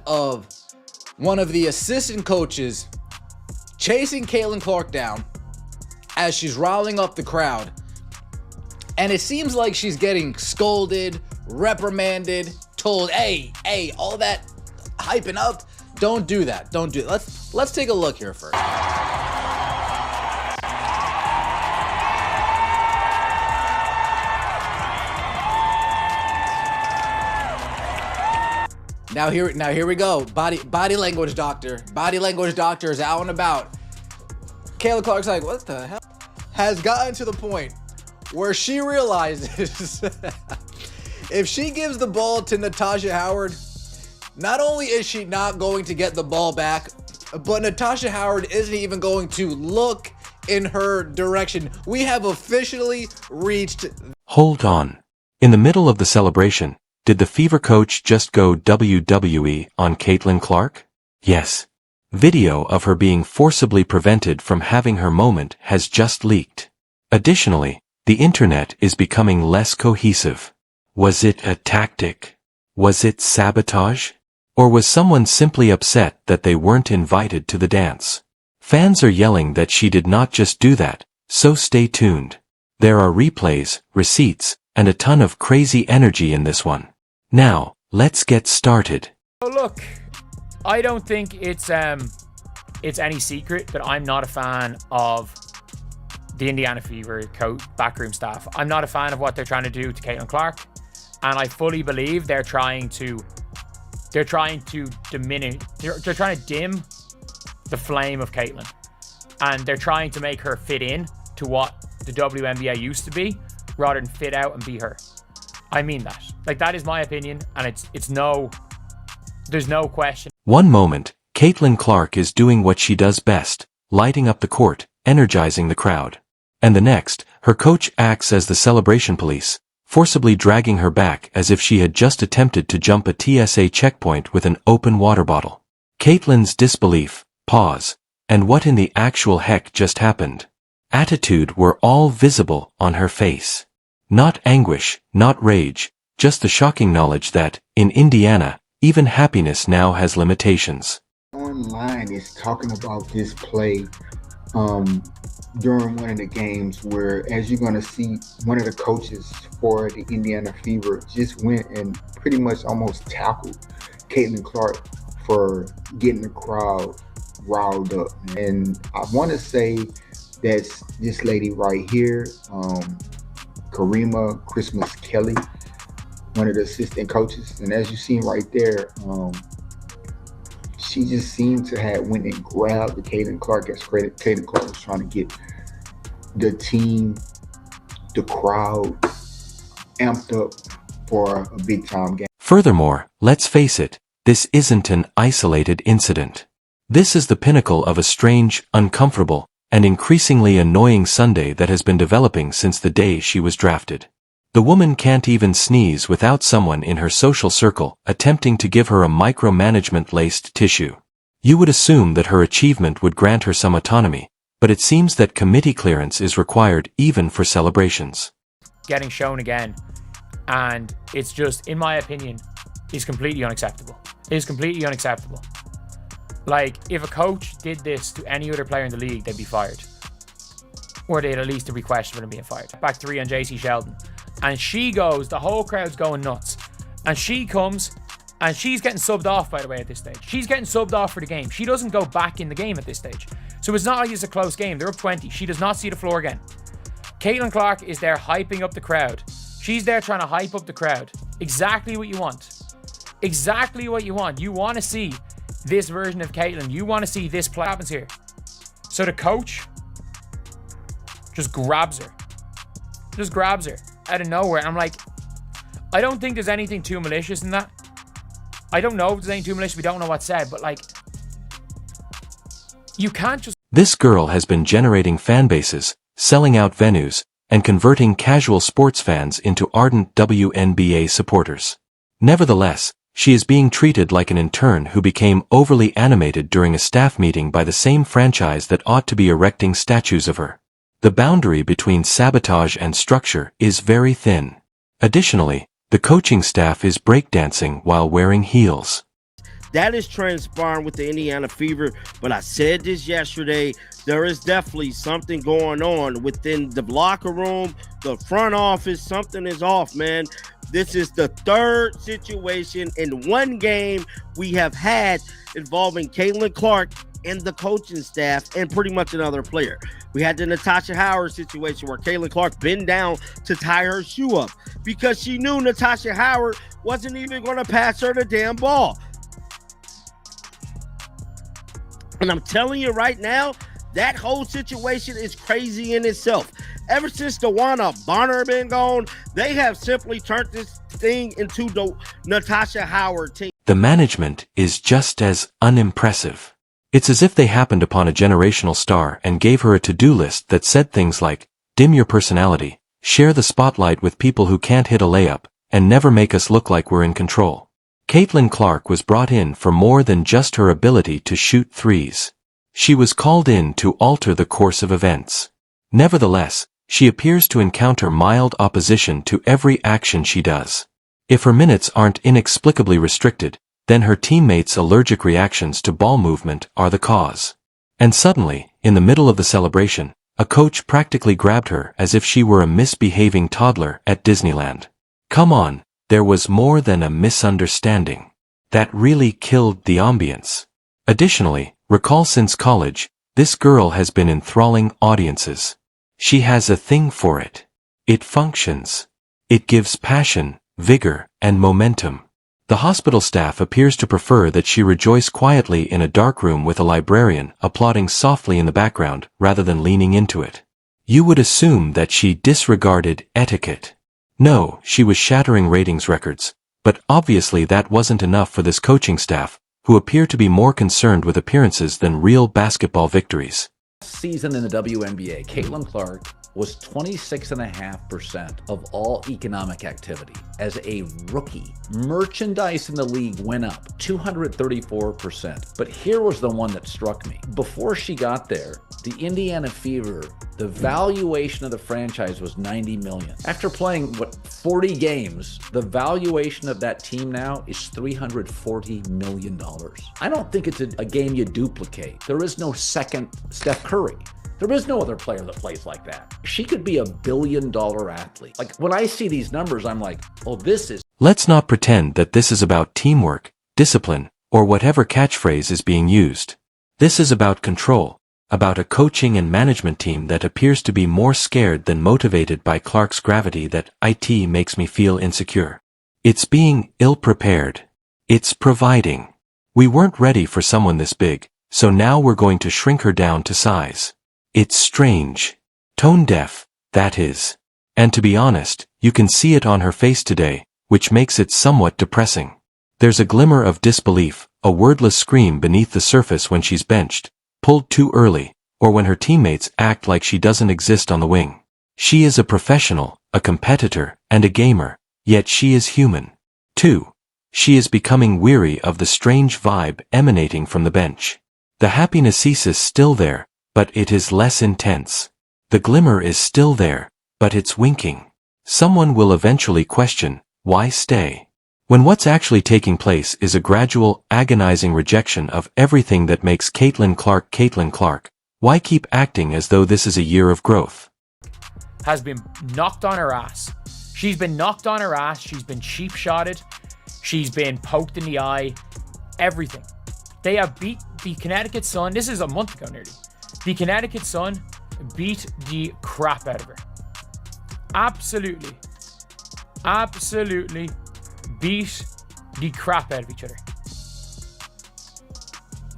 of one of the assistant coaches chasing Caitlin Clark down as she's riling up the crowd. And it seems like she's getting scolded, reprimanded, told, hey, all that hyping up, don't do that. Don't do it. Let's take a look here first. Now here we go. Body language doctor. Body language doctor is out and about. Caitlin Clark's like, what the hell? Has gotten to the point where she realizes if she gives the ball to Natasha Howard, not only is she not going to get the ball back, but Natasha Howard isn't even going to look in her direction. We have officially reached... Hold on. In the middle of the celebration, did the Fever coach just go WWE on Caitlin Clark? Yes. Video of her being forcibly prevented from having her moment has just leaked. Additionally, the internet is becoming less cohesive. Was it a tactic? Was it sabotage? Or was someone simply upset that they weren't invited to the dance? Fans are yelling that she did not just do that, so stay tuned. There are replays, receipts, and a ton of crazy energy in this one. Now, let's get started. Oh look, I don't think it's any secret that I'm not a fan of the Indiana Fever backroom staff. I'm not a fan of what they're trying to do to Caitlin Clark, and I fully believe they're trying to diminish, they're trying to dim the flame of Caitlin, and they're trying to make her fit in to what the WNBA used to be, rather than fit out and be her. I mean that. Like, that is my opinion, and there's no question. One moment, Caitlin Clark is doing what she does best, lighting up the court, energizing the crowd. And the next, her coach acts as the celebration police, forcibly dragging her back as if she had just attempted to jump a TSA checkpoint with an open water bottle. Caitlin's disbelief, pause, and what in the actual heck just happened? Attitude were all visible on her face. Not anguish, not rage, just the shocking knowledge that, in Indiana, even happiness now has limitations. Online is talking about this play during one of the games where, as you're going to see, one of the coaches for the Indiana Fever just went and pretty much almost tackled Caitlin Clark for getting the crowd riled up. And I want to say that's this lady right here, Karima Christmas Kelly, one of the assistant coaches. And as you see right there, she just seemed to have went and grabbed the Caitlin Clark as Caitlin Clark was trying to get the team, the crowd amped up for a big time game. Furthermore, let's face it, this isn't an isolated incident. This is the pinnacle of a strange, uncomfortable, and increasingly annoying Sunday that has been developing since the day she was drafted. The woman can't even sneeze without someone in her social circle attempting to give her a micromanagement-laced tissue. You would assume that her achievement would grant her some autonomy, but it seems that committee clearance is required even for celebrations. Getting shown again, and it's just, in my opinion, is completely unacceptable. It is completely unacceptable. Like, if a coach did this to any other player in the league, they'd be fired. Or they'd at least be questionable and being fired. Back 3 on JC Sheldon. And she goes, the whole crowd's going nuts. And she comes, and she's getting subbed off, by the way, at this stage. She's getting subbed off for the game. She doesn't go back in the game at this stage. So it's not like it's a close game. They're up 20. She does not see the floor again. Caitlin Clark is there hyping up the crowd. She's there trying to hype up the crowd. Exactly what you want. Exactly what you want. You want to see this version of Caitlin. You want to see this play happens here. So the coach just grabs her. Just grabs her out of nowhere. I'm like, I don't think there's anything too malicious in that. I don't know if there's anything too malicious. We don't know what's said, but like, you can't just... This girl has been generating fan bases, selling out venues, and converting casual sports fans into ardent WNBA supporters. Nevertheless, she is being treated like an intern who became overly animated during a staff meeting by the same franchise that ought to be erecting statues of her. The boundary between sabotage and structure is very thin. Additionally, the coaching staff is breakdancing while wearing heels. That is transpiring with the Indiana Fever. But I said this yesterday, there is definitely something going on within the locker room, the front office. Something is off, man. This is the third situation in one game we have had involving Caitlin Clark and the coaching staff and pretty much another player. We had the Natasha Howard situation where Caitlin Clark bent down to tie her shoe up because she knew Natasha Howard wasn't even going to pass her the damn ball. And I'm telling you right now, that whole situation is crazy in itself. Ever since DeWanna Bonner been gone, they have simply turned this thing into the Natasha Howard team. The management is just as unimpressive. It's as if they happened upon a generational star and gave her a to-do list that said things like, dim your personality, share the spotlight with people who can't hit a layup, and never make us look like we're in control. Caitlin Clark was brought in for more than just her ability to shoot threes. She was called in to alter the course of events. Nevertheless, she appears to encounter mild opposition to every action she does. If her minutes aren't inexplicably restricted, then her teammates' allergic reactions to ball movement are the cause. And suddenly, in the middle of the celebration, a coach practically grabbed her as if she were a misbehaving toddler at Disneyland. Come on, there was more than a misunderstanding. That really killed the ambience. Additionally, recall since college, this girl has been enthralling audiences. She has a thing for it. It functions. It gives passion, vigor, and momentum. The hospital staff appears to prefer that she rejoice quietly in a dark room with a librarian applauding softly in the background rather than leaning into it. You would assume that she disregarded etiquette. No, she was shattering ratings records, but obviously that wasn't enough for this coaching staff, who appear to be more concerned with appearances than real basketball victories. Season in the WNBA, Caitlin Clark was 26.5% of all economic activity. As a rookie, merchandise in the league went up 234%. But here was the one that struck me. Before she got there, the Indiana Fever, the valuation of the franchise was $90 million. After playing, 40 games, the valuation of that team now is $340 million. I don't think it's a game you duplicate. There is no second Steph Curry. There is no other player that plays like that. She could be $1 billion athlete. Like, when I see these numbers, I'm like, oh, this is... Let's not pretend that this is about teamwork, discipline, or whatever catchphrase is being used. This is about control, about a coaching and management team that appears to be more scared than motivated by Clark's gravity that it makes me feel insecure. It's being ill-prepared. It's providing. We weren't ready for someone this big, so now we're going to shrink her down to size. It's strange. Tone deaf, that is. And to be honest, you can see it on her face today, which makes it somewhat depressing. There's a glimmer of disbelief, a wordless scream beneath the surface when she's benched, pulled too early, or when her teammates act like she doesn't exist on the wing. She is a professional, a competitor, and a gamer, yet she is human. 2. She is becoming weary of the strange vibe emanating from the bench. The happiness is still there, but it is less intense. The glimmer is still there, but it's winking. Someone will eventually question, why stay? When what's actually taking place is a gradual, agonizing rejection of everything that makes Caitlin Clark, why keep acting as though this is a year of growth? Has been knocked on her ass. She's been knocked on her ass. She's been cheap-shotted. She's been poked in the eye. Everything. They have beat the Connecticut Sun. This is a month ago nearly. The Connecticut Sun beat the crap out of her. Absolutely beat the crap out of each other.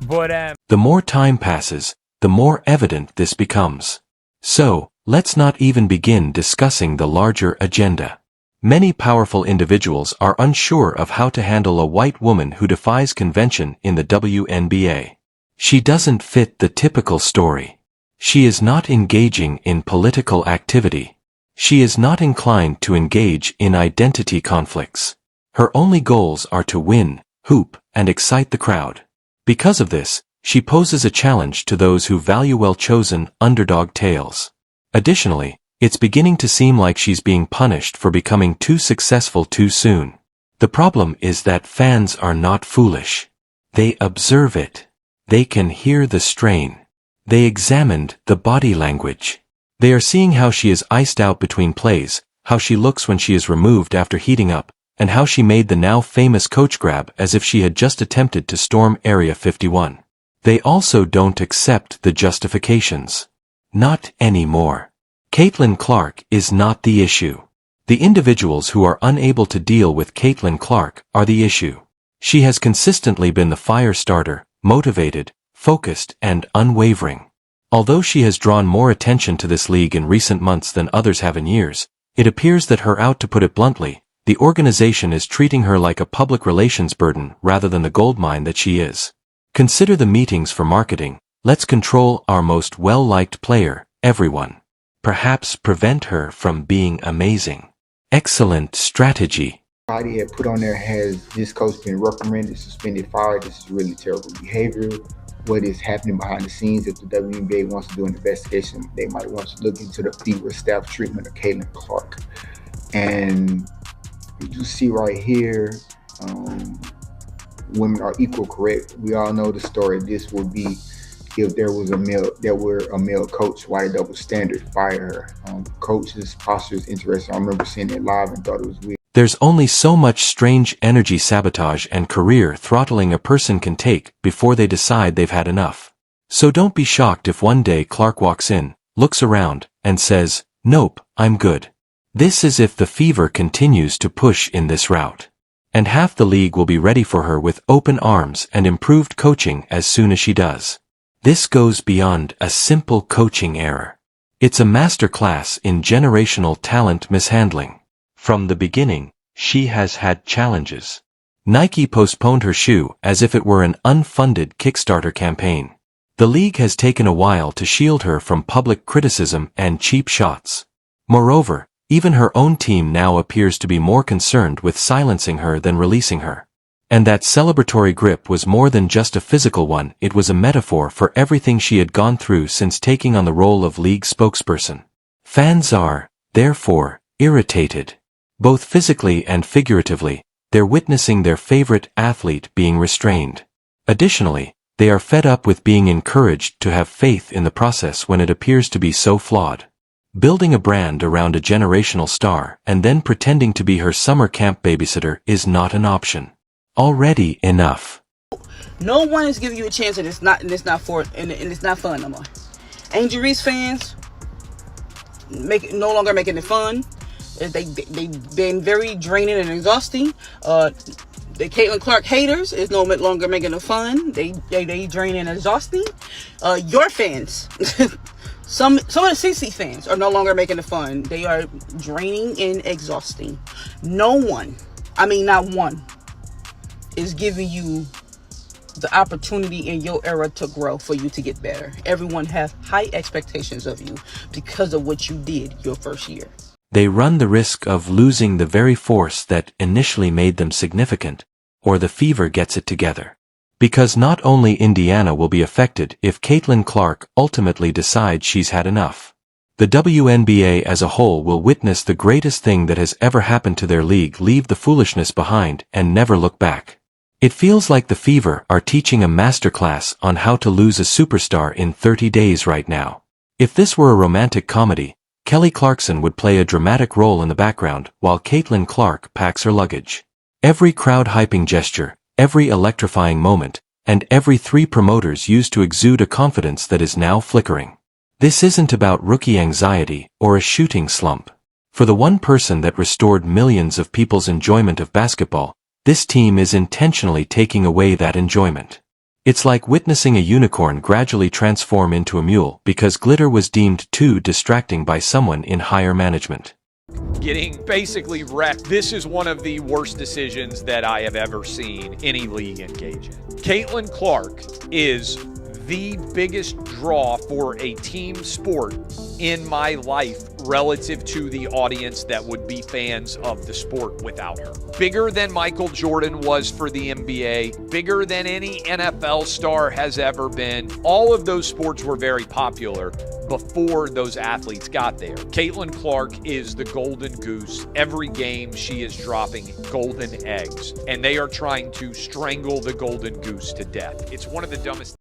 But the more time passes, the more evident this becomes. So, let's not even begin discussing the larger agenda. Many powerful individuals are unsure of how to handle a white woman who defies convention in the WNBA. She doesn't fit the typical story. She is not engaging in political activity. She is not inclined to engage in identity conflicts. Her only goals are to win, hoop, and excite the crowd. Because of this, she poses a challenge to those who value well-chosen underdog tales. Additionally, it's beginning to seem like she's being punished for becoming too successful too soon. The problem is that fans are not foolish. They observe it. They can hear the strain. They examined the body language. They are seeing how she is iced out between plays, how she looks when she is removed after heating up, and how she made the now famous coach grab as if she had just attempted to storm Area 51. They also don't accept the justifications. Not anymore. Caitlin Clark is not the issue. The individuals who are unable to deal with Caitlin Clark are the issue. She has consistently been the fire starter, motivated, focused, and unwavering. Although she has drawn more attention to this league in recent months than others have in years, it appears that her out, to put it bluntly, the organization is treating her like a public relations burden rather than the goldmine that she is. Consider the meetings for marketing. Let's control our most well-liked player, everyone. Perhaps prevent her from being amazing. Excellent strategy. Body had put on there, has this coach been reprimanded, suspended, fired? This is really terrible behavior. What is happening behind the scenes? If the WNBA wants to do an investigation, they might want to look into the Fever staff treatment of Caitlin Clark. And you see right here, women are equal, correct? We all know the story. This would be if there was a male coach, why the double standard? Fire her. Coach's posture is interesting. I remember seeing it live and thought it was weird. There's only so much strange energy sabotage and career throttling a person can take before they decide they've had enough. So don't be shocked if one day Clark walks in, looks around, and says, "Nope, I'm good." This is if the Fever continues to push in this route. And half the league will be ready for her with open arms and improved coaching as soon as she does. This goes beyond a simple coaching error. It's a masterclass in generational talent mishandling. From the beginning, she has had challenges. Nike postponed her shoe as if it were an unfunded Kickstarter campaign. The league has taken a while to shield her from public criticism and cheap shots. Moreover, even her own team now appears to be more concerned with silencing her than releasing her. And that celebratory grip was more than just a physical one, it was a metaphor for everything she had gone through since taking on the role of league spokesperson. Fans are, therefore, irritated. Both physically and figuratively, they're witnessing their favorite athlete being restrained. Additionally, they are fed up with being encouraged to have faith in the process when it appears to be so flawed. Building a brand around a generational star and then pretending to be her summer camp babysitter is not an option. Already enough. No one is giving you a chance, and it's not fun no more. Angel Reese fans no longer making it fun. They've been very draining and exhausting. The Caitlin Clark haters is no longer making it fun. They draining and exhausting. Your fans, some of the CC fans are no longer making it fun. They are draining and exhausting. No one, I mean not one, is giving you the opportunity in your era to grow, for you to get better. Everyone has high expectations of you because of what you did your first year. They run the risk of losing the very force that initially made them significant, or the Fever gets it together. Because not only Indiana will be affected if Caitlin Clark ultimately decides she's had enough. The WNBA as a whole will witness the greatest thing that has ever happened to their league leave the foolishness behind and never look back. It feels like the Fever are teaching a masterclass on how to lose a superstar in 30 days right now. If this were a romantic comedy, Kelly Clarkson would play a dramatic role in the background while Caitlin Clark packs her luggage. Every crowd-hyping gesture, every electrifying moment, and every three promoters used to exude a confidence that is now flickering. This isn't about rookie anxiety or a shooting slump. For the one person that restored millions of people's enjoyment of basketball, this team is intentionally taking away that enjoyment. It's like witnessing a unicorn gradually transform into a mule because glitter was deemed too distracting by someone in higher management. Getting basically wrecked. This is one of the worst decisions that I have ever seen any league engage in. Caitlin Clark is the biggest draw for a team sport in my life relative to the audience that would be fans of the sport without her. Bigger than Michael Jordan was for the NBA, bigger than any NFL star has ever been. All of those sports were very popular before those athletes got there. Caitlin Clark is the golden goose. Every game she is dropping golden eggs, and they are trying to strangle the golden goose to death. It's one of the dumbest.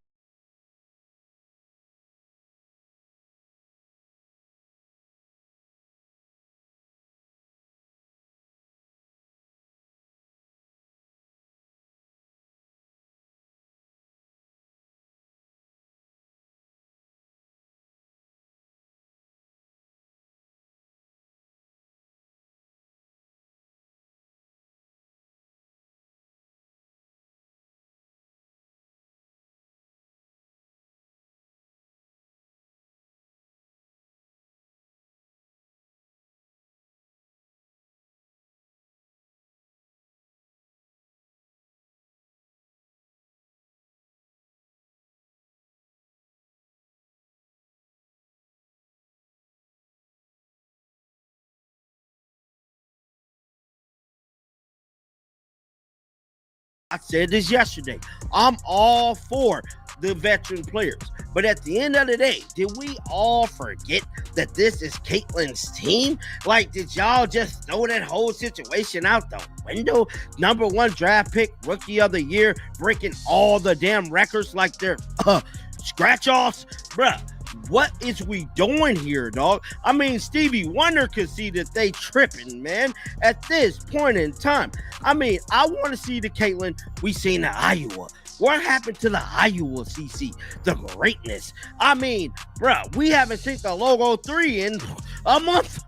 I said this yesterday. I'm all for the veteran players. But at the end of the day, did we all forget that this is Caitlin's team? Like, did y'all just throw that whole situation out the window? Number 1 draft pick, rookie of the year, breaking all the damn records like they're scratch-offs? Bruh, what is we doing here, dog? I mean, Stevie Wonder could see that they tripping, man, at this point in time. I mean, I want to see the Caitlin we seen at Iowa. What happened to the Iowa CC? The greatness. I mean, bruh, we haven't seen the Logo 3 in a month.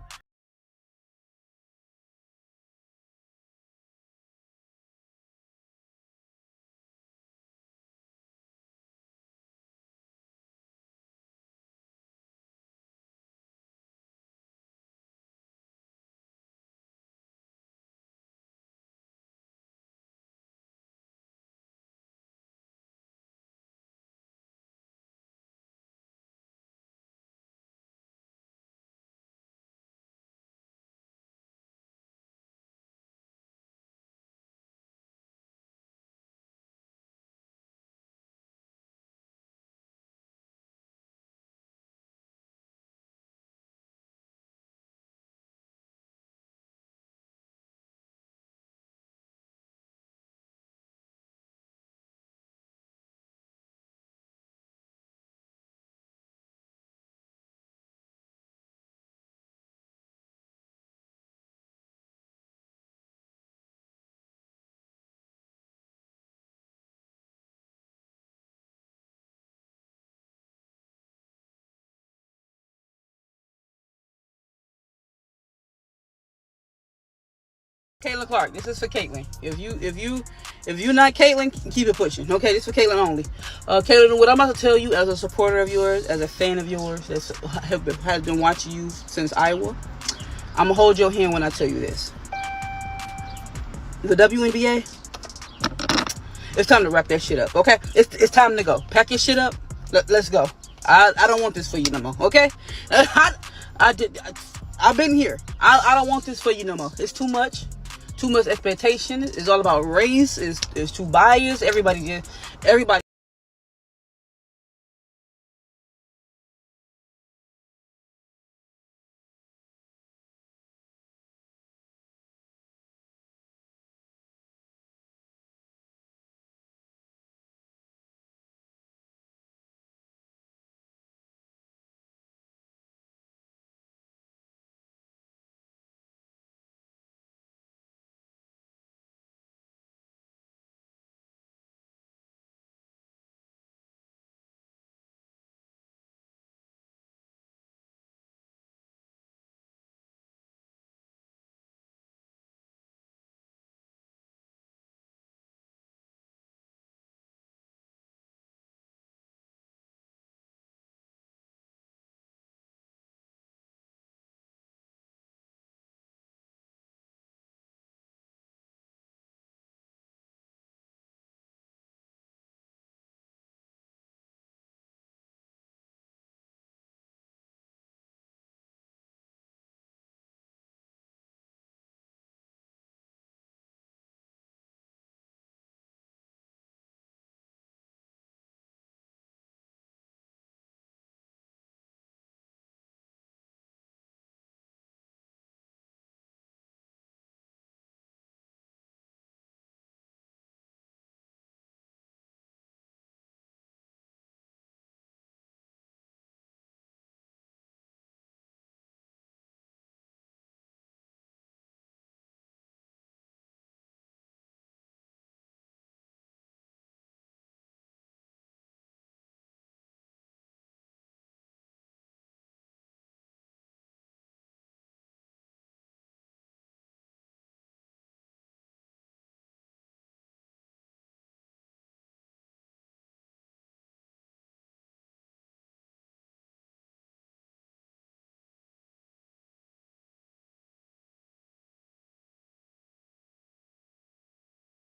Caitlin Clark, this is for Caitlin. If you're not Caitlin, keep it pushing. Okay, this is for Caitlin only. Caitlin, what I'm about to tell you as a supporter of yours, as a fan of yours, that has been watching you since Iowa, I'm gonna hold your hand when I tell you this. The WNBA, it's time to wrap that shit up. Okay, it's time to go. Pack your shit up. Let's go. I don't want this for you no more. Okay, I've been here. I don't want this for you no more. It's too much. Too much expectation. It's all about race. It's too biased. Everybody